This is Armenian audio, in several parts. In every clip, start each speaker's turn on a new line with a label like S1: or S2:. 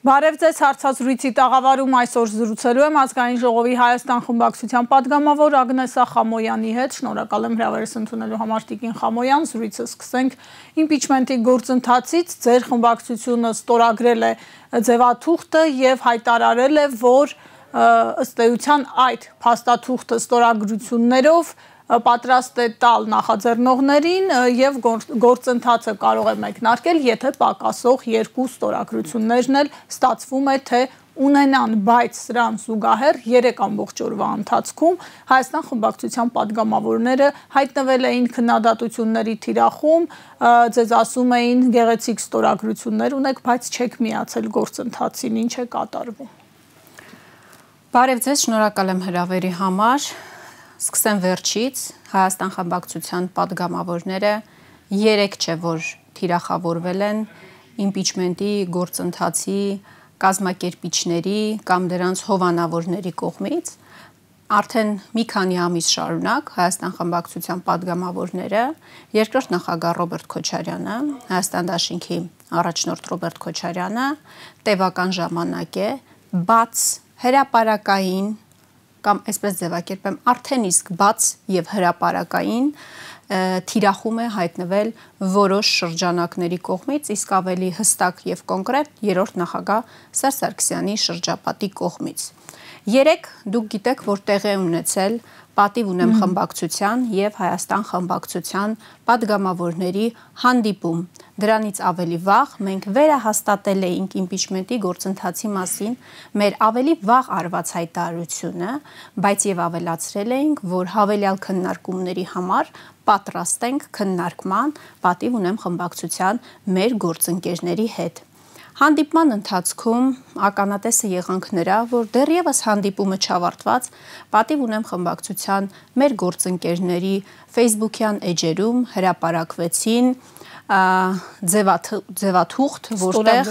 S1: Բարև ձեզ, հարցազրույցի տաղավարում այսօր զրուցելու եմ Ազգային ժողովի Հայաստան խմբակցության պատգամավոր Ագնեսա Խամոյանի հետ։ Շնորհակալ եմ հրավերս ընդունելու համար Տիկին Խամոյան։ Զրույցը սկսենք իմպիչմենտի գործընթացից։ Ձեր խմբակցությունը ստորագրել է ձևաթուղթը եւ հայտարարել է, որ ըստ էության այդ փաստաթուղթը ստորագրություններով պատրաստ է տալ նախաձեռնողներին եւ գործընթացը կարող է մեկնարկել, եթե պակասող երկու ստորագրություններն էլ ստացվում է թե ունենան, բայց սրան զուգահեռ 3 ամբողջ օրվա ընթացքում Հայաստան խմբակցության պատգամավորները հայտնվել էին քննադատությունների թիրախում, ձեզ ասում էին գեղեցիկ ստորագրություններ ունեք, բայց չեք միացել գործընթացին, ինչ է կատարվում։
S2: Բարև ձեզ, շնորհակալ եմ հրավերի համար։ Սկսեմ վերջից, Հայաստան խմբակցության պատգամավորները 3 չէ, որ թիրախավորվել են իմպիչմենտի գործընթացի կազմակերպիչների կամ դրանց հովանավորների կողմից։ Արդեն մի քանի ամիս շարունակ Հայաստան խմբակցության պատգամավորները, երկրորդ նախագահ Ռոբերտ Քոչարյանը, Հայաստան դաշինքի առաջնորդ Ռոբերտ Քոչարյանը տևական ժամանակ է բաց հրապարակային կամ այսպես ձևակերպեմ արդեն իսկ բաց եւ հրապարակային թիրախում է հայտնվել որոշ շրջանակների կողմից, իսկ ավելի հստակ եւ կոնկրետ երրորդ նախագահ Սերժ Սարգսյանի շրջապատի կողմից։ 3 դուք գիտեք, որ տեղի ունեցել պատիվ ունեմ խմբակցության եւ Հայաստան խմբակցության պատգամավորների հանդիպում։ Դրանից ավելի վաղ մենք վերահաստատել էինք իմպիչմենտի գործընթացի մասին մեր ավելի վաղ արված հայտարարությունը, բայց եւ ավելացրել էինք, որ հավելյալ քննարկումների համար պատրաստ ենք քննարկման պատիվ ունեմ խմբակցության մեր գործընկերների հետ։ Հանդիպման ընթացքում ականատեսը եղանք նրա, որ դեռևս հանդիպումը չավարտված պատիվ ունեմ խմբակցության մեր գործընկերների Facebook-յան էջերում հրապարակվեցին ձևաթուղթ, որտեղ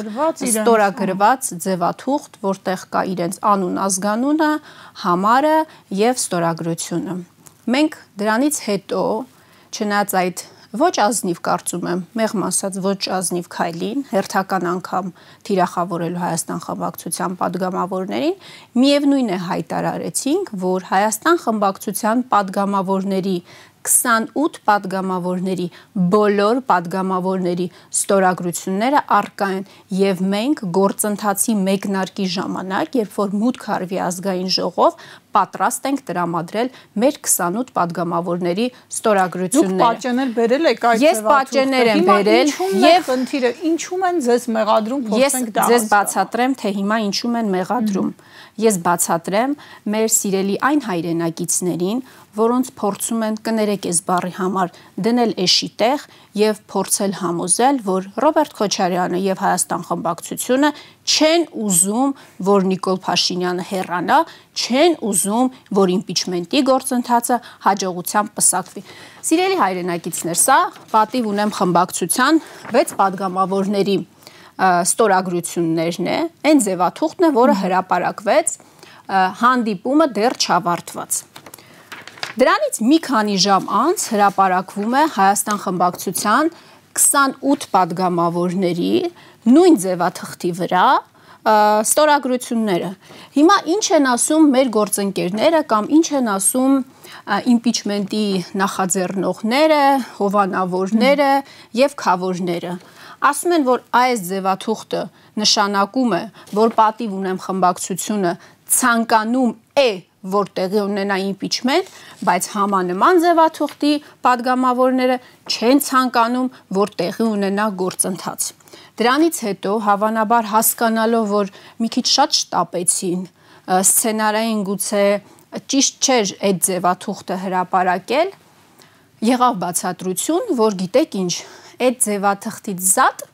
S2: ստորագրված ձևաթուղթ, որտեղ կա իրենց անուն, ազգանունը, համարը եւ ստորագրությունը։ Մենք դրանից հետո, չնայած այդ ոչ ազնիվ կարծում եմ, մեղմ ասած ոչ ազնիվ քայլին, հերթական անգամ թիրախավորելու Հայաստան խմբակցության պատգամավորներին, միևնույն է հայտարարեցինք, որ Հայաստան խմբակցության պատգամավորների 28 պատգամավորների բոլոր պատգամավորների ստորագրությունները առկա են եւ մենք գործընթացի մեկնարկի ժամանակ, երբ որ մուտք արվի ազգային ժողով, պատրաստ ենք տրամադրել մեր 28 պատգամավորների ստորագրությունները։
S1: Դուք պատճեներ բերել եք այդ
S2: Ես պատճեներ եմ բերել
S1: եւ խնդիրը ինչու են ձեզ մեղադրում, փորձենք դա։
S2: Ես բացատրեմ, թե հիմա ինչու են մեղադրում։ Ես բացատրեմ մեր սիրելի այն հայրենակիցներին, որոնց փորձում են կներեք այս բառի համար դնել էշի տեղ եւ փորձել համոզել, որ Ռոբերտ Քոչարյանը եւ Հայաստան խմբակցությունը չեն ուզում, որ Նիկոլ Փաշինյանը հեռանա, չեն ուզում, որ իմպիչմենտի գործընթացը հաջողությամբ պսակվի։ Սիրելի հայրենակիցներ, սա պատիվ ունեմ խմբակցության 6 պատգամավորների ստորագրություններն է, այն ձևաթուղթն է, որը հրապարակվեց հանդիպումը դեռ չավարտված։ Դրանից մի քանի ժամ անց հրապարակվում է Հայաստան խմբակցության 28 պատգամավորների նույն ձևաթղթի վրա ստորագրությունները։ Հիմա ինչ են ասում մեր գործընկերները կամ ինչ են ասում իմպիչմենտի նախաձեռնողները, հովանավորները եւ քավորները։ Ասում են, որ այս ձևաթուղթը նշանակում է, որ պատիվ ունեմ խմբակցությունը ցանկանում է, որ տեղի ունենա իմպիչմենտ, բայց համանման ձևաթուղթի պատգամավորները չեն ցանկանում, որ տեղի ունենա գործընթաց։ Դրանից հետո հավանաբար հասկանալով, որ մի քիչ շատ շտապեցին, սցենարային գուցե ճիշտ չէր այդ ձևաթուղթը հրապարակել, եղավ բացատրություն, որ գիտեք ինչ, այդ ձևաթղթից զատ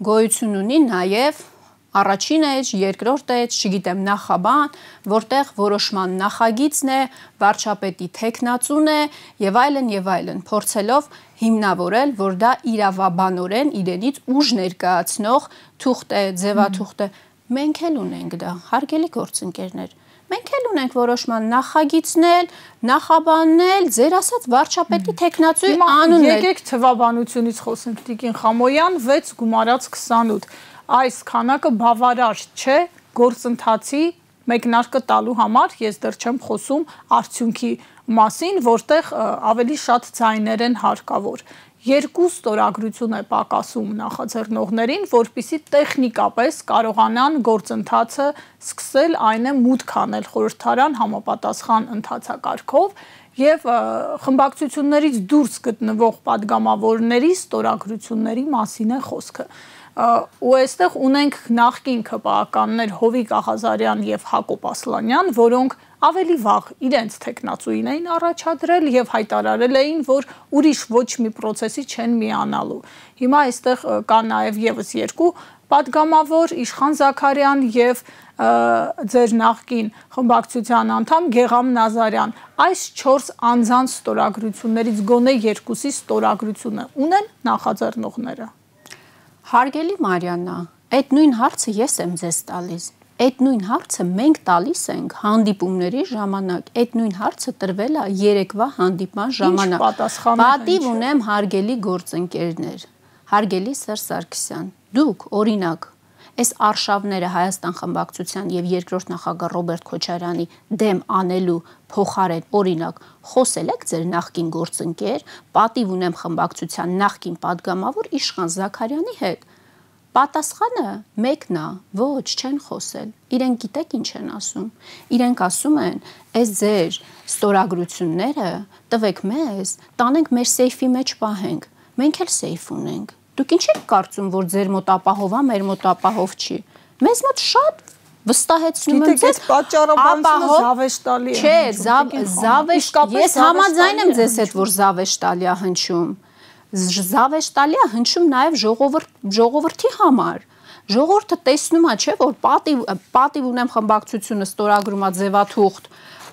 S2: գոյություն ունի նաև առաջին էջ, երկրորդ էջ, չգիտեմ, նախաբան, որտեղ որոշման նախագիծն է, վարչապետի թեկնածուն է եւ այլն, փորձելով հիմնավորել, որ դա իրավաբանորեն իրենից ուժ ներկայացնող թուղթ է, ձևաթուղթ է։ Մենք էլ ունենք դա, հարգելի գործընկերներ։ Մենք էլ ունենք որոշման նախագիծնել, նախաբաննել, ձեր ասած վարչապետի թեկնածուի անունն է։
S1: Եկեք թվաբանությունից խոսենք Տիկին Խամոյան, 6 գումարած 28։ այս քանակը բավարար չէ գործընթացի մեկնարկը տալու համար, ես դեռ չեմ խոսում արդյունքի մասին, որտեղ ավելի շատ ձայներ են հարկավոր։ 2 ստորագրություն է պակասում նախաձեռնողներին, որպեսզի տեխնիկապես կարողանան գործընթացը սկսել, այն է մուտք անել խորհրդարան համապատասխան ընթացակարգով եւ խմբակցություններից դուրս գտնվող падգամավորների ստորագրությունների մասին է խոսքը։ Ու այստեղ ունենք նախկին ՔՊԱ-ականներ Հովիկ Աղազարյան եւ Հակոբ Ասլանյան, որոնք ավելի վաղ իրենց տեխնացուին էին առաջադրել եւ հայտարարել էին, որ ուրիշ ոչ մի process-ի չեն միանալու։ Հիմա այստեղ կա նաեւ եւս 2 падգամավոր Իշխան Զաքարյան եւ ձեր նախկին խմբակցության անդամ Գեգամ Նազարյան։ Այս 4 անձանց ստորագրություններից գոնե 2-ի ստորագրությունը ունեն նախաձեռնողները։
S2: Հարգելի Մարիաննա, այդ նույն հարցը ես եմ ձեզ տալիս։ Այդ նույն հարցը մենք տալիս ենք հանդիպումների ժամանակ։ Այդ նույն հարցը տրվել է երեկվա հանդիպման ժամանակ։ Պատիվ ունեմ հարգելի գործընկերներ, հարգելի Սերժ Սարգսյան, դուք օրինակ այս արշավները Հայաստան խմբակցության եւ երկրորդ նախագահ Ռոբերտ Քոչարյանի դեմ անելու փոխարեն օրինակ խոսել եք ձեր նախկին գործընկեր, պատիվ ունեմ խմբակցության նախկին падգամավոր Իշխան Զաքարյանի հետ։ Պատասխանը մեկն է, ոչ, չեն խոսել։ Իրենք գիտեք ինչ են ասում։ Իրենք ասում են, այս ձեր ստորագրությունները տվեք մեզ, տանենք մեր սեյֆի մեջ պահենք։ Մենք էլ սեյֆ ունենք։ Դուք ինչ եք կարծում, որ ձեր մոտ ապահով է, մեր մոտ ապահով չի։ Մեզ մոտ շատ վստահեցնում եմ ձեզ,
S1: պատճառաբանությունը զավեշտալի է։
S2: Չէ, զավեշտ, ես համաձայն եմ ձեզ հետ, որ զավեշտալի է հնչում։ Զավեշտալի է հնչում նաև ժողովրդի համար։ Ժողովուրդը տեսնում է, չէ, որ պատիվ ունեմ խմբակցությունը ստորագրում է ձևաթուղթ,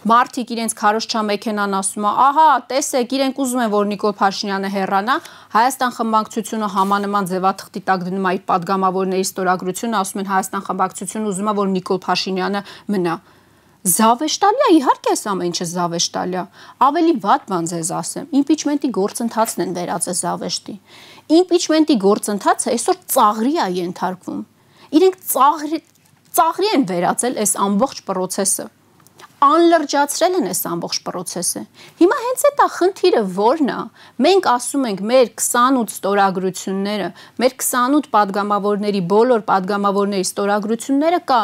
S2: մարդիկ իրենց քարոզչա մեքենան ասում է, ահա, տեսեք, իրենք ուզում են, որ Նիկոլ Փաշինյանը հեռանա, Հայաստան խմբակցությունը համանման ձևաթղթի տակ դնում է իր падգամավորների ստորագրությունը, ասում են Հայաստան խմբակցությունը ուզում է, որ Նիկոլ Փաշինյանը մնա։ Զավեշտալի է, իհարկե այս ամեն ինչը զավեշտալի է։ Ավելի վատ բան ձեզ ասեմ, իմպիչմենտի գործընթացն են վերածել զավեշտի։ Իմպիչմենտի գործընթացը այսօր ծաղրի է ենթարկվում։ Իրենք ծաղրի են վերածել այս ամբողջ process-ը։ Անլրջացրել են այս ամբողջ process-ը։ Հիմա հենց այդ է խնդիրը որն է։ Մենք ասում ենք մեր 28 ստորագրությունները, մեր 28 падգամավորների բոլոր падգամավորների ստորագրությունները կա։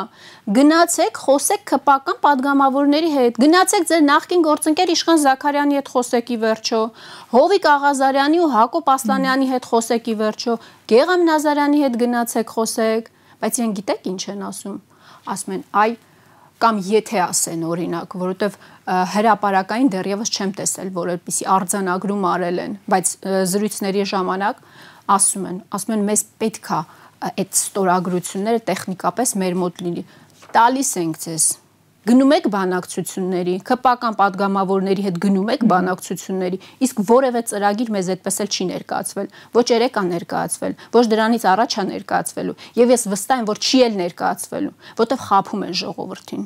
S2: Գնացեք, խոսեք ՔՊԱ-ական падգամավորների հետ։ Գնացեք ձեր նախկին գործընկեր Իշխան Զաքարյանի հետ խոսեք ի վերջո, Հովիկ Աղազարյանի ու Հակոբ Ասլանյանի հետ խոսեք ի վերջո, Գեգամ Նազարյանի հետ գնացեք խոսեք, բայց իրենք գիտեք ինչ են ասում։ Ասում են, այ կամ եթե ասեն օրինակ, որովհետև հրապարակային դեռևս չեմ տեսել, որ այդպիսի արձանագրում արել են, բայց զրույցների ժամանակ ասում են մեզ պետք է այդ ստորագրությունները տեխնիկապես մեր մոտ լինի։ Տալիս ենք ձեզ։ Գնում եք բանակցությունների, ՔՊԱ-ական падգամավորների հետ գնում եք բանակցությունների, իսկ որևէ ծրագիր մեզ այդպես էլ չի ներկայացվել, ոչ երեք է ներկայացվել, ոչ դրանից առաջ է ներկայացվելու, եւ ես վստահ եմ, որ չի էլ ներկայացվելու, որտեվ խաբում են ժողովրդին,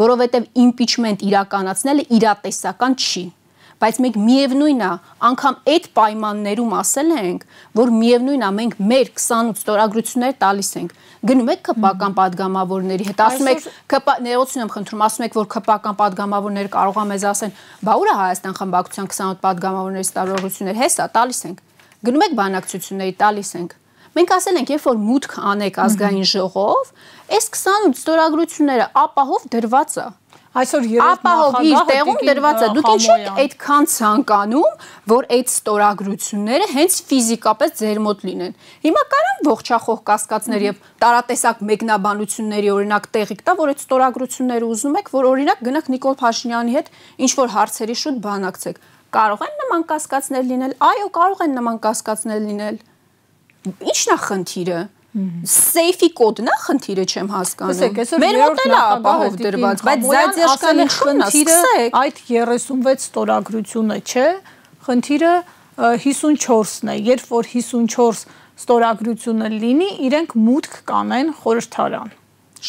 S2: որովհետեւ իմպիչմենտ իրականացնելը իրատեսական չի, բայց մենք միևնույն է, անգամ այդ պայմաններում ասել ենք, որ միևնույն է, մենք մեր 28 ստորագրությունները տալիս ենք։ Գնում եք ՔՊԱ-ական падգամավորների հետ, ասում եք, ներողություն եմ խնդրում, ասում եք, որ ՔՊԱ-ական падգամավորները կարող է մեզ ասեն, բա ուր է Հայաստան խմբակցության 28 падգամավորների ստորագրությունները, հեսա տալիս ենք։ Գնում եք բանակցությունների, տալիս ենք։ Մենք ասել ենք, երբ որ մուտք անեք ազգային ժողով, այս 28 ստորագրությունները ապահով դրված է։
S1: Այսօր
S2: ապահով իր տեղում դրված է։ Դուք ինչ եք այդքան ցանկանում, որ այդ ստորագրությունները հենց ֆիզիկապես ձեր մոտ լինեն։ Հիմա կարան ողջախոհ կասկածներ եւ տարատեսակ մեկնաբանությունների օրինակ տեղիք տա, որ այդ ստորագրությունները ուզում եք, որ օրինակ գնաք Նիկոլ Փաշինյանի հետ ինչ որ հարցերի շուտ բանակցեք։ Կարող են նման կասկածներ լինել։ Այո, կարող են նման կասկածներ լինել։ Ինչն է խնդիրը։ Սեյֆի կոդն է խնդիրը չեմ հասկանում։ Մեր մոտ էլ է ապահով դրված, բայց զադյաշկան խնդիրը
S1: այդ 36 ստորագրությունը չէ, խնդիրը 54-ն է, երբ որ 54 ստորագրությունը լինի, իրենք մուտք կանեն խորհրդարան։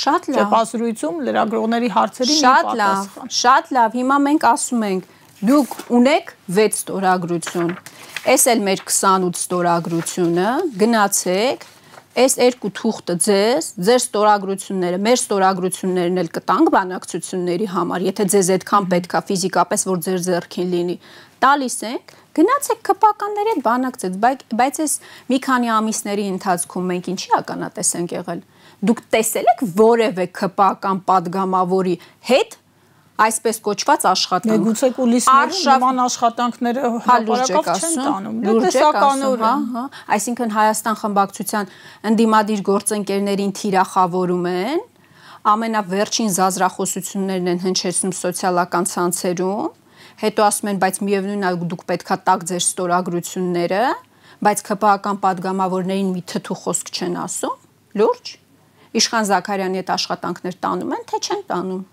S2: Շատ լավ։
S1: Ճեպազրույցում լրագրողների հարցերին պատասխան։
S2: Շատ լավ, հիմա մենք ասում ենք, դուք ունեք 6 ստորագրություն։ Էս էլ մեր 28 ստորագրությունը, գնացեք այս երկու թուղթը ձեր ստորագրությունները, մեր ստորագրություններն էլ կտանք բանակցությունների համար, եթե ձեզ այդքան պետքա ֆիզիկապես որ ձեր ձեռքին լինի, տալիս ենք, գնացեք ԿՊԱ-կանների հետ բանակցեք, բայց այս մի քանի ամիսների ընթացքում մենք ինչի ականատես ենք եղել։ Դուք տեսել եք որևէ ԿՊԱ-կան падգամավորի հետ այսպես կոչված աշխատանք։
S1: Գուցե կուլիսներում նման աշխատանքները հրապարակավ չեն տանում։
S2: Տեսականորեն, այսինքն Հայաստան խմբակցության ընդդիմադիր գործընկերներին թիրախավորում են, ամենավերջին զազրախոսություններն են հնչեցնում սոցիալական ցանցերում, հետո ասում են, բայց միևնույնն է դուք պետքա տաք ձեր ստորագրությունները, բայց ԿՊԱ-կան падգամավորներին մի թթու խոսք չեն ասում, լուրջ։ Իշխան Զաքարյանի հետ աշխատանքներ տանում են, թե չեն տանում։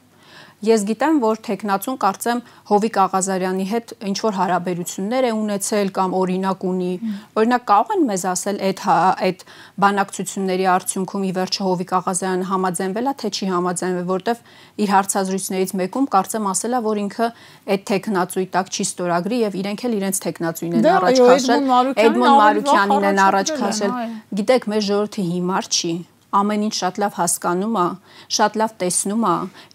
S2: Ես գիտեմ, որ տեխնացուն կարծեմ Հովիկ Աղազարյանի հետ ինչ որ հարաբերություններ է ունեցել կամ օրինակ ունի։ Օրինակ կարող են մեզ ասել այդ բանակցությունների արդյունքում ի վերջո Հովիկ Աղազարյանը համաձայնվել է, թե չի համաձայնվել, որտեվ իր հարցազրույցներից մեկում կարծեմ ասել է, որ ինքը այդ տեխնացուի տակ չի ստորագրի եւ իրենք էլ իրենց տեխնացուին են առաջ քաշել, Էդմոն Մարուկյանին են առաջ քաշել։ Գիտեք, մեր ժողովրդի հիմար չի։ Ամեն ինչ շատ լավ հասկանում է, շատ լավ տեսնում է,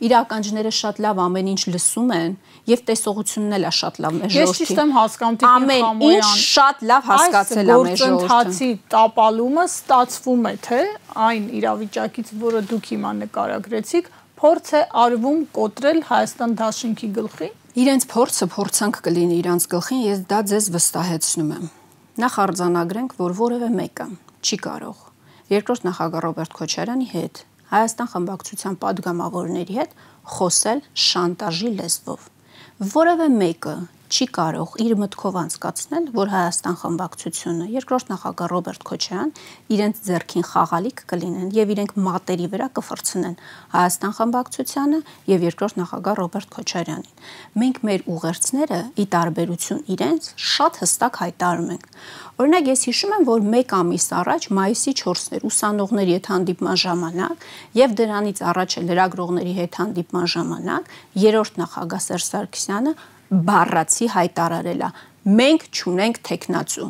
S2: իր ականջները շատ լավ ամեն ինչ լսում են եւ տեսողությունն էլ է շատ լավ մեր ժողովրդի։
S1: Ես ճիշտ եմ հասկանում, Տիկին Խամոյան։
S2: Ամեն ինչ շատ լավ հասկացել է մեր ժողովուրդը։
S1: Գործընթացի տապալումը ստացվում է, թե այն իրավիճակից, որը դուք հիմա նկարագրեցիք, փորձ է արվում կոտրել Հայաստան Դաշինքի գլխի։
S2: Իրենց փորձը փորձանք կլինի իրանց գլխին, ես դա ձեզ վստահեցնում եմ։ Նախ արձանագրենք, որ որևէ մեկը չի կարող երկրորդ նախագահ Ռոբերտ Քոչարյանի հետ, Հայաստան խմբակցության падգամավորների հետ խոսել շանտաժի լեզվով։ Որևէ մեկը չի կարող իր մտքով անցկացնել, որ Հայաստան խմբակցությունը, երկրորդ նախագահ Ռոբերտ Քոչարյան իրենց ձեռքին խաղալիք կլինեն եւ իրենք մատերի վրա կֆրցնեն Հայաստան խմբակցությանը եւ երկրորդ նախագահ Ռոբերտ Քոչարյանին։ Մենք մեր ուղերձները ի տարբերություն իրենց շատ հստակ հայտարարում ենք։ Օրինակ ես հիշում եմ, որ 1 ամիս առաջ մայիսի 4-ն էր ուսանողների հետ հանդիպման ժամանակ եւ դրանից առաջ էլ լրագրողների հետ հանդիպման ժամանակ երրորդ նախագահ Սերժ Սարգսյանը բառացի հայտարարել է. մենք չունենք տեխնացու։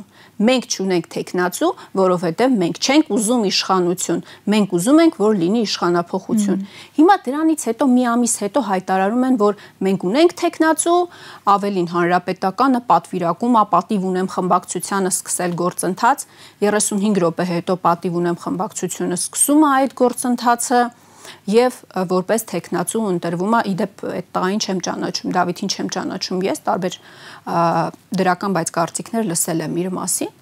S2: Մենք չունենք տեխնացու, որովհետև մենք չենք ուզում իշխանություն, մենք ուզում ենք, որ լինի իշխանափոխություն։ Հիմա դրանից հետո մի ամիս հետո հայտարարում են, որ մենք ունենք տեխնացու, ավելին հանրապետականը պատվիրակում, պատիվ ունեմ խմբակցությանը սկսել գործընթաց, 35 րոպե հետո պատիվ ունեմ խմբակցությունը սկսում է այդ գործընթացը եւ որպես տեխնացու ընտրվում է, իդեպ այդ տղային չեմ ճանաչում, Դավիթին չեմ ճանաչում ես, տարբեր դրական բայց կարծիքներ լսել եմ իր մասին,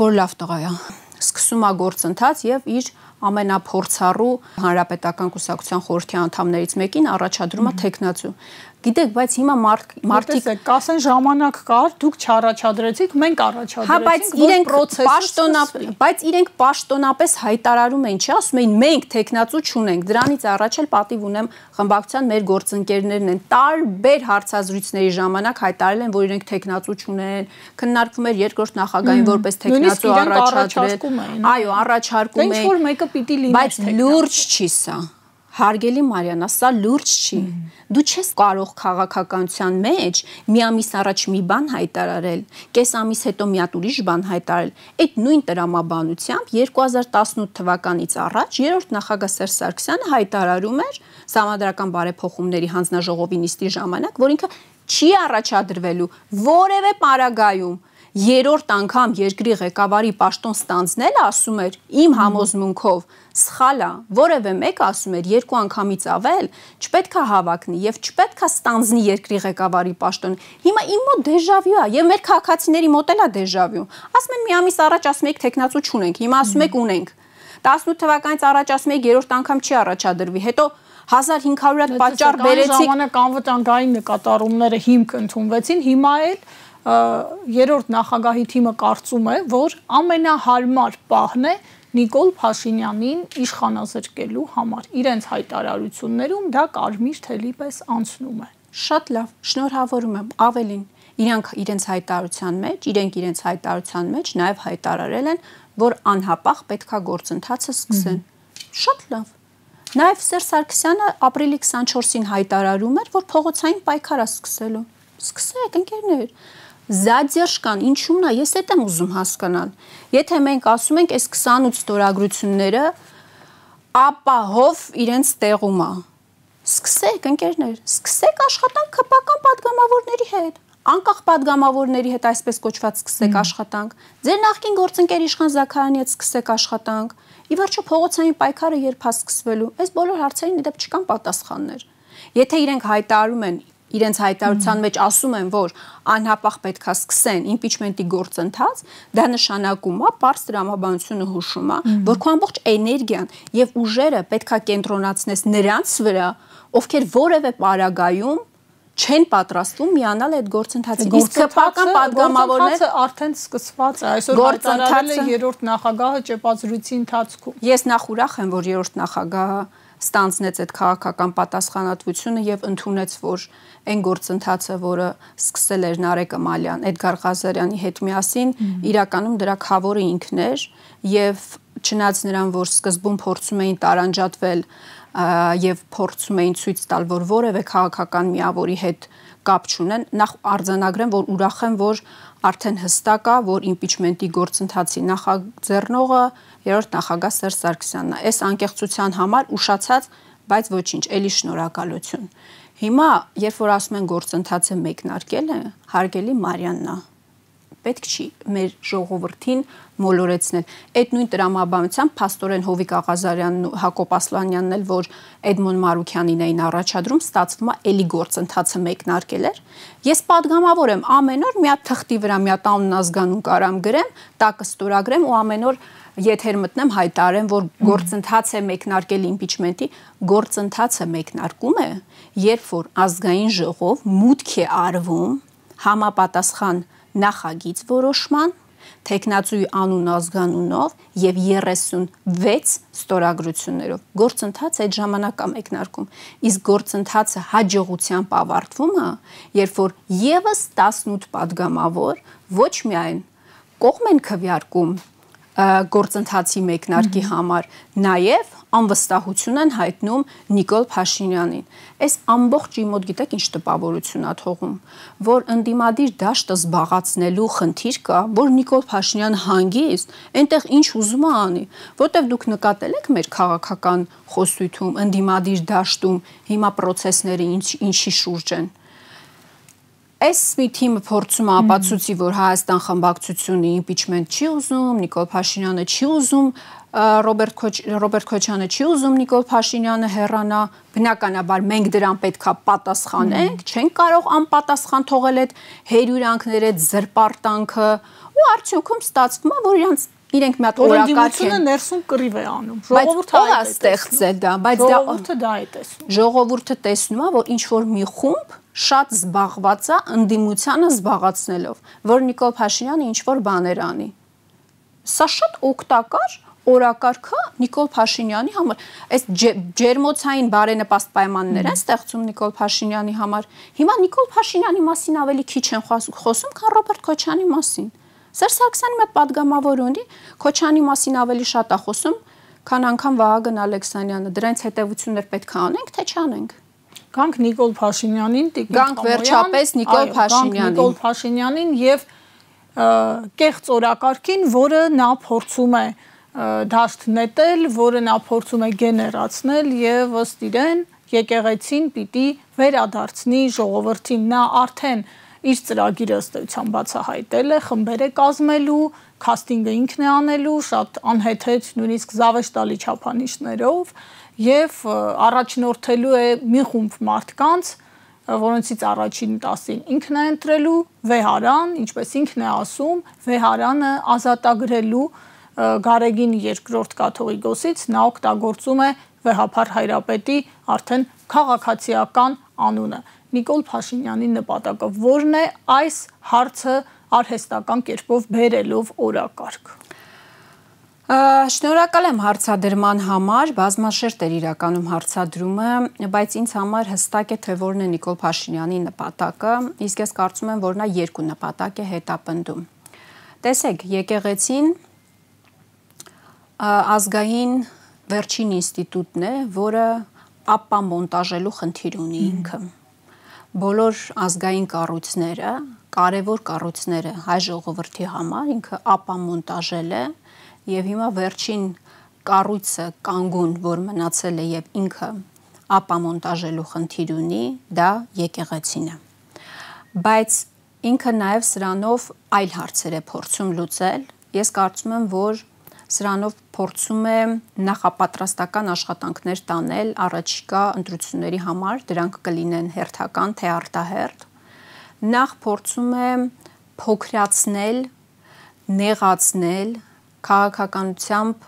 S2: որ լավ տղա է, սկսում է գործընթաց եւ իր ամենափորձառու հանրապետական կուսակցության խորհրդի անդամներից մեկին առաջադրում է տեխնացու։ Գիտեք, բայց հիմա մարդիկ
S1: կասեն ժամանակ կար, դուք չառաջադրեցիք, մենք առաջադրեցինք,
S2: բայց իրենք պաշտոնապես հայտարարում են, չի ասում են մենք տեխնացու չունենք, դրանից առաջ էլ պատիվ ունեմ խմբակցության մեր գործընկերներն են տարբեր հարցազրույցների ժամանակ հայտարարել են, որ իրենք տեխնացու չունեն, քննարկվում էր երկրորդ նախագահային որպես տեխնացու առաջադրել, այո, առաջարկում են,
S1: ինչ-որ մեկը պիտի լինի,
S2: բայց լուրջ չի սա։ Հարգելի Մարիանա, սա լուրջ չի։ Դու չես կարող քաղաքականության մեջ մի ամիս առաջ մի բան հայտարարել, կես ամիս հետո մի հատ ուրիշ բան հայտարարել։ Այդ նույն տրամաբանությամբ 2018 թվականից առաջ երրորդ նախագահ Սերժ Սարգսյանը հայտարարում էր Սահմանադրական բարեփոխումների հանձնաժողովի նիստի ժամանակ, որ ինքը չի առաջադրվելու որևէ պարագայում երրորդ անգամ երկրի ղեկավարի պաշտոն ստանձնել, ասում էր իմ համոզմունքով սխալ է, որևէ մեկ ասում էր երկու անգամից ավել չպետք է հավակնի եւ չպետք է ստանձնի երկրի ղեկավարի պաշտոն։ Հիմա իմ մոտ դեժավյու է եւ մեր քաղաքացիների մոտ էլ է դեժավյու։ Ասում են մի ամիս առաջ ասում եք տեխնացու չունենք, հիմա ասում եք ունենք։ 18 թվականից առաջ ասում եք երրորդ անգամ չի առաջադրվի, հետո 1500 հատ պատճառ բերեցիք։
S1: Ժամանակ անվտանգային նկատառումները հիմք ընդունվեցին, հիմա էլ երրորդ նախագահի թիմը կարծում է, որ ամենահարմար պահն է Նիկոլ Փաշինյանին իշխանազրկելու համար։ Իրենց հայտարարություններում դա կարմիր թելի պես անցնում է։
S2: Շատ լավ, շնորհավորում եմ, ավելին։ Իրենք իրենց հայտարարության մեջ նաև հայտարարել են, որ անհապաղ պետքա գործընթացը սկսեն։ Շատ լավ։ Նաև Սերժ Սարգսյանը ապրիլի 24-ին հայտարարում էր, որ փողոցային պայքար է սկսելու։ Սկսեք, ընկերներ։ Задержкան ինչու՞մն է, ես այդ եմ ուզում հասկանալ։ Եթե մենք ասում ենք, այս 28 ստորագրությունները ապահով իրենց տեղում է։ Սկսեք, ընկերներ, սկսեք աշխատանք քպական падգամավորների հետ։ Անկախ падգամավորների հետ այսպես կոչված սկսեք աշխատանք։ Ձեր նախկին գործընկեր Իշխան Զաքարյանի հետ սկսեք աշխատանք։ Ի վերջո փողոցային պայքարը երբ է սկսվելու։ Այս բոլոր հարցերին դեպ չկան պատասխաններ։ Եթե իրենք հայտարարում են, իրենց հայտարարության մեջ ասում են, որ անհապաղ պետք է սկսեն իմպիչմենտի գործընթաց, դա նշանակում է, պարզ տրամաբանությունը հուշում է, որ քո ամբողջ էներգիան եւ ուժերը պետք է կենտրոնացնես նրանց վրա, ովքեր որևէ պարագայում չեն պատրաստվում միանալ այդ գործընթացին։ Իսկ քպական падգամավորները
S1: արդեն սկսված է, այսօր հայտարարել է երրորդ նախագահը ճեպազրույցի ընթացքում։
S2: Ես նախ ուրախ եմ, որ երրորդ նախագահը ստանձնեց այդ քաղաքական պատասխանատվությունը եւ ընդունեց, որ այն գործընթացը, որը սկսել էր Նարեկ Ամալյան, Էդգար Ղազարյանի հետ միասին, իրականում դրա քավորը ինքն էր եւ չնայած նրան, որ սկզբում փորձում էին տարանջատվել եւ փորձում էին ցույց տալ, որ որևէ քաղաքական միավորի հետ կապ չունեն, նախ արձանագրեմ, որ ուրախ եմ, որ արդեն հստակ է, որ իմպիչմենտի գործընթացի նախաձեռնողը երրորդ նախագահ Սերժ Սարգսյանն է։ Այս անկեղծության համար ուշացած, բայց ոչինչ, էլի շնորհակալություն։ Հիմա, երբ որ ասում են գործընթացը մեկնարկել է, հարգելի Մարիաննա, պետք չի մեր ժողովրդին մոլորեցնել։ Այդ նույն տրամաբանությամբ փաստորեն Հովիկ Աղազարյանն ու Հակոբ Ասլանյանն էլ, որ Էդմոն Մարուքյանին էին առաջադրում, ստացվում է էլի գործընթացը մեկնարկել էր։ Ես падգամավոր եմ, ամեն օր մի հատ թղթի վրա մի հատ անուն ազգանուն կարամ գրեմ, տակը ստորագրեմ ու ամեն օր եթեր մտնեմ հայտարարեմ, որ գործընթաց է մեկնարկել իմպիչմենտի, գործընթացը մեկնարկում է, երբ որ ազգային ժողով մուտք է արվում համապատասխան նախագիծ որոշման, տեխնացուի անուն ազգանունով եւ 36 ստորագրություններով։ Գործընթացը այդ ժամանակ է մեկնարկում։ Իսկ գործընթացը հաջողությամբ ավարտվում է, երբ որ եւս 18 падգամավոր ոչ միայն կողմ են քվեարկում գործընթացի մեկնարկի համար, նաև անվստահություն են հայտնում Նիկոլ Փաշինյանին։ Այս ամբողջ իմոտ գիտեք ինչ տպավորություն է թողում, որ ընդդիմադիր դաշտը զբաղացնելու խնդիր կա, որ Նիկոլ Փաշինյանը հանգիստ այնտեղ ինչ ուզում է անի, որտեվ դուք նկատել եք մեր քաղաքական խոսույթում, ընդդիմադիր դաշտում հիմա process-ները ինչի շուրջ են։ Այս մի թիմը փորձում է ապացուցի, որ Հայաստան խմբակցությունը իմպիչմենտ չի ուզում, Նիկոլ Փաշինյանը չի ուզում, Ռոբերտ Քոչյանը չի ուզում Նիկոլ Փաշինյանը հեռանա, բնականաբար մենք դրան պետքա պատասխանենք, չենք կարող անպատասխան թողել այդ հերյուրանքները, զրպարտանքը, ու արդյունքում ստացվում է, որ իրենք մի հատ օրակարգ են
S1: ներսում կռիվ է անում։
S2: Ժողովուրդը ո՞վ է ստեղծել դա, բայց
S1: ժողովուրդը դա է տեսնում։
S2: Ժողովուրդը տեսնում է, որ ինչ որ մի խումբ շատ զբաղված է ընդդիմությանը զբաղացնելով, որ Նիկոլ Փաշինյանը ինչ որ բաներ անի։ Սա շատ օգտակար օրակարգ է Նիկոլ Փաշինյանի համար։ Այս ջերմոցային բարենպաստ պայմաններ են ստեղծում Նիկոլ Փաշինյանի համար։ Հիմա Նիկոլ Փաշինյանի մասին ավելի քիչ են խոսում, քան Ռոբերտ Քոչյանի մասին։ Սերժ Սարգսյանը մի падգամավոր ունի, Քոչյանի մասին ավելի շատ է խոսում, քան անգամ Վահագն Ալեքսանյանը։ Դրանց հետևություններ պետք է անենք, թե չանենք։
S1: Գանք Նիկոլ Փաշինյանին,
S2: Գանք վերջապես Նիկոլ Փաշինյանին։
S1: Նիկոլ Փաշինյանին եւ կեղծ օրակարգին, որը նա փորձում է դաշտ նետել, որը նա փորձում է գեներացնել եւ ըստ իրեն եկեղեցին պիտի վերադարձնի ժողովրդին։ Նա արդեն իր ծրագիրը ըստ էության բացահայտել է, խմբեր է կազմելու, քաստինգը ինքն է անելու, շատ անհեթեթ, նույնիսկ զավեշ տալի չափանիշներով եւ առաջնորդելու է մի խումբ մարդկանց, որոնցից առաջին 10-ին ինքն է ընտրելու, Վեհարան, ինչպես ինքն է ասում, Վեհարանը ազատագրելու Գարեգին II կաթողիկոսից նա օգտագործում է Վեհափար Հայրապետի արդեն քաղաքացիական անունը։ Նիկոլ Փաշինյանի նպատակը ո՞րն է այս հարցը արհեստական կերպով բերելով օրակարգ։
S2: Շնորհակալ եմ հարցադրման համար, բազմաշերտ էր իրականում հարցադրումը, բայց ինձ համար հստակ է, թե որն է Նիկոլ Փաշինյանի նպատակը, իսկ ես կարծում եմ, որ նա երկու նպատակ է հետապնդում։ Տեսեք, եկեղեցին ազգային վերջին ինստիտուտն է, որը ապամոնտաժելու խնդիր ունի ինքը։ բոլոր ազգային կառույցները, կարևոր կառույցները հայ ժողովրդի համար ինքը ապամոնտաժել է եւ հիմա վերջին կառույցը կանգուն, որ մնացել է եւ ինքը ապամոնտաժելու խնդիր ունի, դա եկեղեցին է։ Բայց ինքը նաեւ սրանով այլ հարցեր է փորձում լուծել։ Ես կարծում եմ, որ սրանով փորձում է նախապատրաստական աշխատանքներ տանել առաջիկա ընտրությունների համար, դրանք կլինեն հերթական թե արտահերթ։ Նախ փորձում է փոքրացնել, նեղացնել քաղաքականությամբ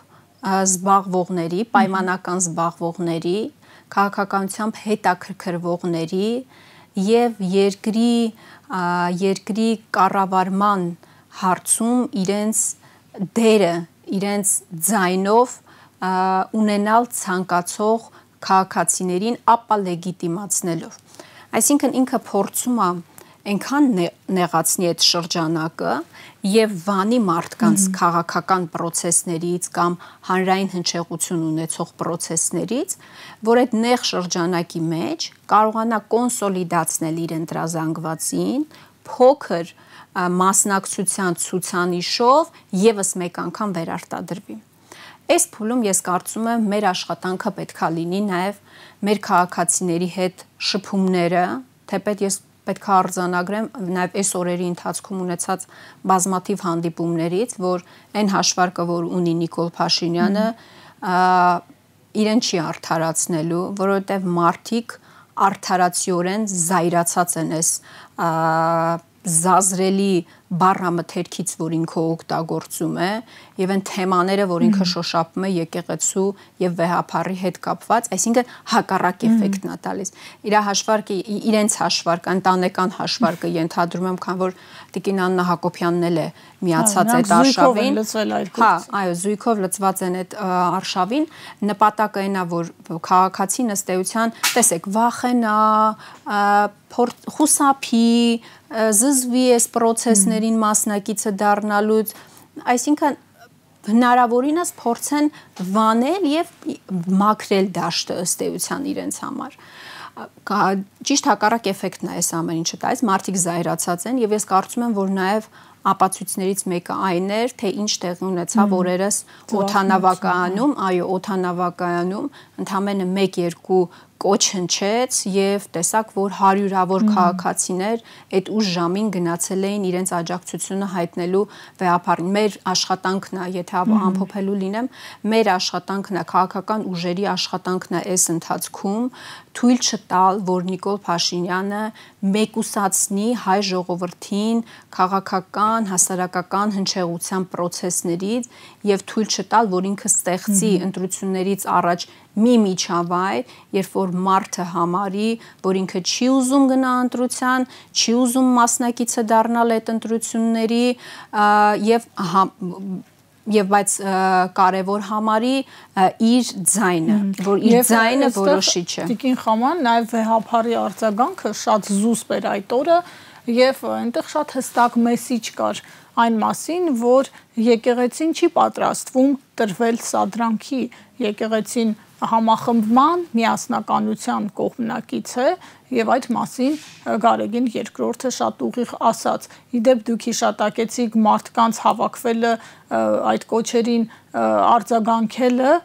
S2: զբաղվողների, պայմանական զբաղվողների, քաղաքականությամբ հետաքրքրվողների եւ երկրի կառավարման հարցում իրենց դերը, իրենց ձայնով ունենալ ցանկացող քաղաքացիներին ապալեգիտիմացնելով։ Այսինքն ինքը փորձում է այնքան նեղացնի այդ շրջանակը եւ վանի մարդկանց քաղաքական process-ներից կամ հանրային հնչեղություն ունեցող process-ներից, որ այդ նեղ շրջանակի մեջ կարողանա կոնսոլիդացնել իր ընտրազանգվածին, փոքր մասնակցության ցուցանիշով եւս մեկ անգամ վերարտադրվի։ Այս փուլում ես կարծում եմ մեր աշխատանքը պետքա լինի նաեւ մեր քաղաքացիների հետ շփումները, թեպետ ես պետք է արձանագրեմ նաև այս օրերի ընթացքում ունեցած բազմաթիվ հանդիպումներից, որ այն հաշվարկը, որ ունի Նիկոլ Փաշինյանը, իրեն չի արդարացնելու, որովհետև մարդիկ արդարացիորեն զայրացած են այս զազրելի բառամթերքից, որ ինքը օգտագործում է, եւ այն թեմաները, որ ինքը շոշափում է եկեղեցու եւ վեհապարի հետ կապված, այսինքն հակառակ էֆեկտն է տալիս։ Իր հաշվարկը, իրենց հաշվարկը, ընտանեկան հաշվարկը ենթադրում եմ, քան որ Տիկին Աննա Հակոբյանն էլ է միացած այդ արշավին։ Հա, այո, զույգով լծված են այդ արշավին, նպատակը այն է, որ քաղաքացին ըստ էության, տեսեք, վախենա, խուսափի, զզվի այս process-ներին մասնակիցը դառնալուց, այսինքն հնարավորինս փորձեն վանել եւ մաքրել դաշտը ըստ էության իրենց համար։ Ճիշտ հակառակ էֆեկտն է այս ամեն ինչը տալիս, մարդիկ զայրացած են եւ ես կարծում եմ, որ նաեւ ապացույցներից մեկը այն էր, թե ինչ տեղի ունեցավ օրերս օդանավակայանում, այո, օդանավակայանում ընդամենը 1-2 կոչ հնչեց եւ տեսակ, որ հարյուրավոր քաղաքացիներ այդ ուշ ժամին գնացել էին իրենց աջակցությունը հայտնելու վեհապարին։ Մեր աշխատանքն է, եթե ամփոփելու լինեմ, մեր աշխատանքն է, քաղաքական ուժերի աշխատանքն է այս ընթացքում թույլ չտալ, որ Նիկոլ Փաշինյանը մեկուսացնի հայ ժողովրդին քաղաքական, հասարակական հնչեղության process-ներից եւ թույլ չտալ, որ ինքը ստեղծի ընտրություններից առաջ մի միջավայր, երբ որ մարդը համարի, որ ինքը չի ուզում գնա ընտրության, չի ուզում մասնակիցը դառնալ այդ ընտրությունների եւ բայց կարևոր համարի իր ձայնը, որ իր ձայնը որոշիչ է։
S1: Տիկին Խաման նաեւ վեհապարի արձագանքը շատ զուսպ էր այդ օրը եւ այնտեղ շատ հստակ մեսիջ կար այն մասին, որ եկեղեցին չի պատրաստվում տրվել սադրանքի, եկեղեցին համախմբման, միասնականության կողմնակից է եւ այդ մասին Գարեգին II շատ ուղիղ ասաց։ Իդեպ դուք հիշատակեցիք մարդկանց հավաքվելը, այդ կոչերին արձագանքելը,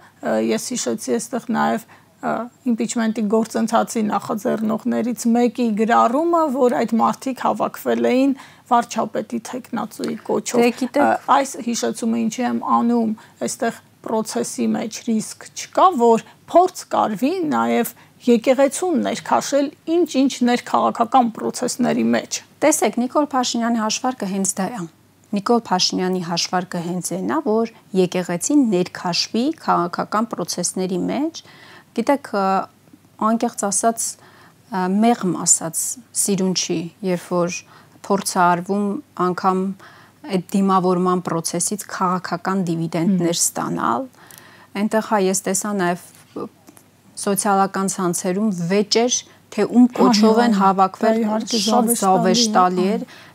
S1: ես հիշեցի այստեղ նաեւ իմպիչմենտի գործընթացի նախաձեռնողներից մեկի գրառումը, որ այդ մարդիկ հավաքվել էին վարչապետի թեկնածուի կոչով։ Այս հիշեցումը ինչի եմ անում, այստեղ process-ի մեջ ռիսկ չկա, որ փորձ կարվի նաև եկեղեցուն ներքաշել ինչ-ինչ ներքաղաքական process-ների մեջ։
S2: Տեսեք, Նիկոլ Փաշինյանի հաշվարկը հենց դա է։ Նիկոլ Փաշինյանի հաշվարկը հենց այն է, որ եկեղեցին ներքաշվի քաղաքական process-ների մեջ։ Գիտեք, անկեղծ ասած, մեղմ ասած, սիրուն չի, երբ որ փորձ է արվում անգամ այդ դիմավորման process-ից քաղաքական դիվիդենդներ ստանալ, այնտեղ ես տեսա նաև սոցիալական ցանցերում վեճեր, թե ում կոչով են հավաքվել,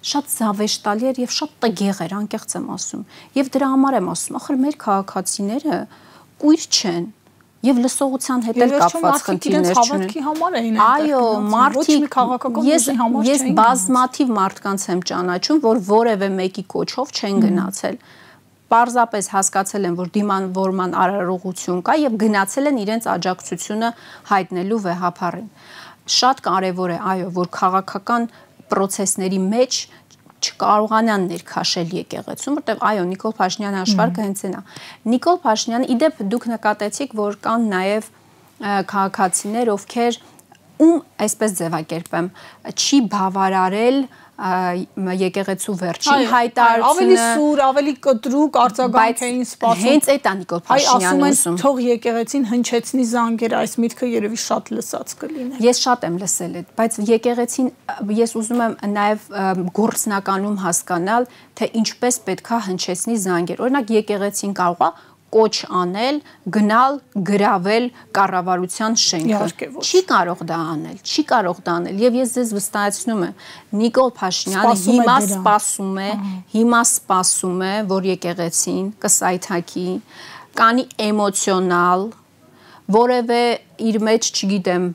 S2: շատ զավեշտալի էր եւ շատ տգեղ էր, անկեղծ եմ ասում։ Եվ դրա համար եմ ասում, ախր մեր քաղաքացիները կույր չեն, Եվ լսողության հետ էլ կապված խնդիրներ չունեն։ Այո, մարդիկ ես բազմաթիվ մարդկանց եմ ճանաչում, որ որևէ մեկի կոչով չեն գնացել։ Պարզապես հասկացել են, որ դիմավորման արարողություն կա եւ գնացել են իրենց աջակցությունը հայտնելու վեհապարին։ Շատ կարեւոր է, այո, որ քաղաքական process-ների մեջ չկարողանան ներքաշել եկեղեցուն, որտեղ այո, Նիկոլ Փաշինյանի հաշվարկը հենց այն է։ Նիկոլ Փաշինյանը, իդեպ դուք նկատեցիք, որ կան նաեւ քաղաքացիներ, ովքեր ում այսպես ձևակերպեմ, չի բավարարել եկեղեցու վերջին հայտարարությունը,
S1: ավելի սուր, ավելի կտրուկ արձագանք էին սպասում։
S2: Հենց այդ է Նիկոլ Փաշինյանը
S1: ասում են, թող եկեղեցին հնչեցնի զանգեր, այս միտքը երևի շատ լսած կլիներ։
S2: Ես շատ եմ լսել այդ, բայց եկեղեցին ես ուզում եմ նաև գործնականում հասկանալ, թե ինչպես պետքա հնչեցնի զանգեր։ Օրինակ եկեղեցին կարող է կոչ անել, գնալ, գրավել կառավարության շենքը։ Չի կարող դա անել, եւ ես ձեզ վստահեցնում եմ, Նիկոլ Փաշինյանը հիմա սպասում է, որ եկեղեցին կսայթաքի, կանի էմոցիոնալ, որևէ իր մեջ, չգիտեմ,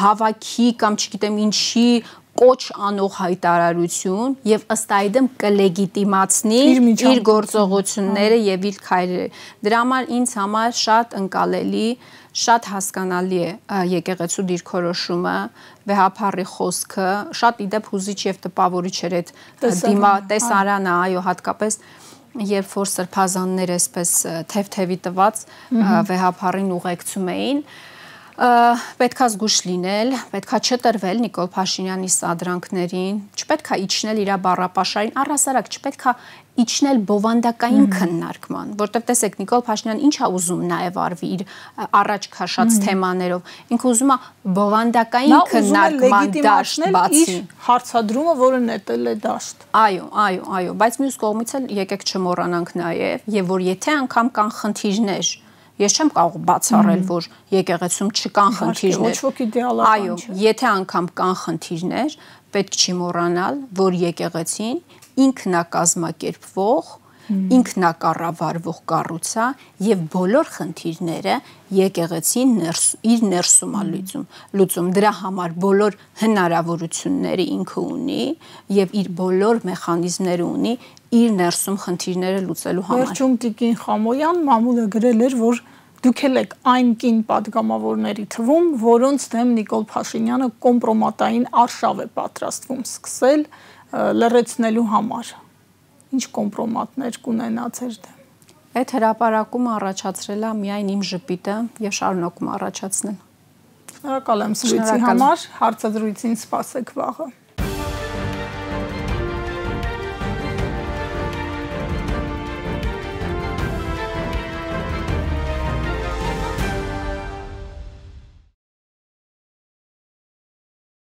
S2: հավաքի կամ չգիտեմ ինչի կոչ անող հայտարարություն եւ ըստ այդմ կլեգիտիմացնի իր գործողությունները եւ իր քայլերը։ Դրա համար ինձ համար շատ ընկալելի, շատ հասկանալի է եկեղեցու դիրքորոշումը, վեհապարի խոսքը, շատ իդեպ հուզիչ եւ տպավորիչ էր այդ տեսարանը, այո, հատկապես երբ որ սրբազաններ այսպես թեթևի տված վեհապարին ուղեկցում էին, պետքա զգուշ լինել, պետքա չտրվել Նիկոլ Փաշինյանի սադրանքներին, չպետքա իջնել իր բառապաշարին, առհասարակ չպետքա իջնել բովանդակային քննարկման, որտեղ տեսեք Նիկոլ Փաշինյանը ինչ է ուզում նաև արվի իր առաջ քաշած թեմաներով, ինքը ուզում է բովանդակային քննարկման դաշտ բացի,
S1: հարցադրումը, որը նետել է դաշտ։
S2: Այո, բայց մյուս կողմից էլ եկեք չմոռանանք նաև, եւ որ եթե անգամ կան խնդիրներ, ես չեմ կարող բացառել, որ եկեղեցում չկան խնդիրներ։ Այո, եթե անգամ կան խնդիրներ, պետք չի մոռանալ, որ եկեղեցին ինքնակազմակերպվող, ինքնակառավարվող կառույց է եւ բոլոր խնդիրները եկեղեցին իր ներսում է լուծում։ Դրա համար բոլոր հնարավորությունները ինքը ունի եւ իր բոլոր մեխանիզմները ունի իր ներսում խնդիրները լուծելու համար։
S1: Վերջում Տիկին Խամոյան մամուլը գրել էր, որ դուք եք այն կին պատգամավորների թվում, որոնց դեմ Նիկոլ Փաշինյանը կոմպրոմատային արշավ է պատրաստվում սկսել լրացնելու համար։ Ինչ կոմպրոմատներ կունենա ձեր դեմ։
S2: Այդ հրապարակումը առաջացրել է միայն իմ ժպիտը եւ շարունակում առաջացնել։
S1: Շնորհակալ եմ զրույցի համար, հարցազրույցին սպասեք վաղը։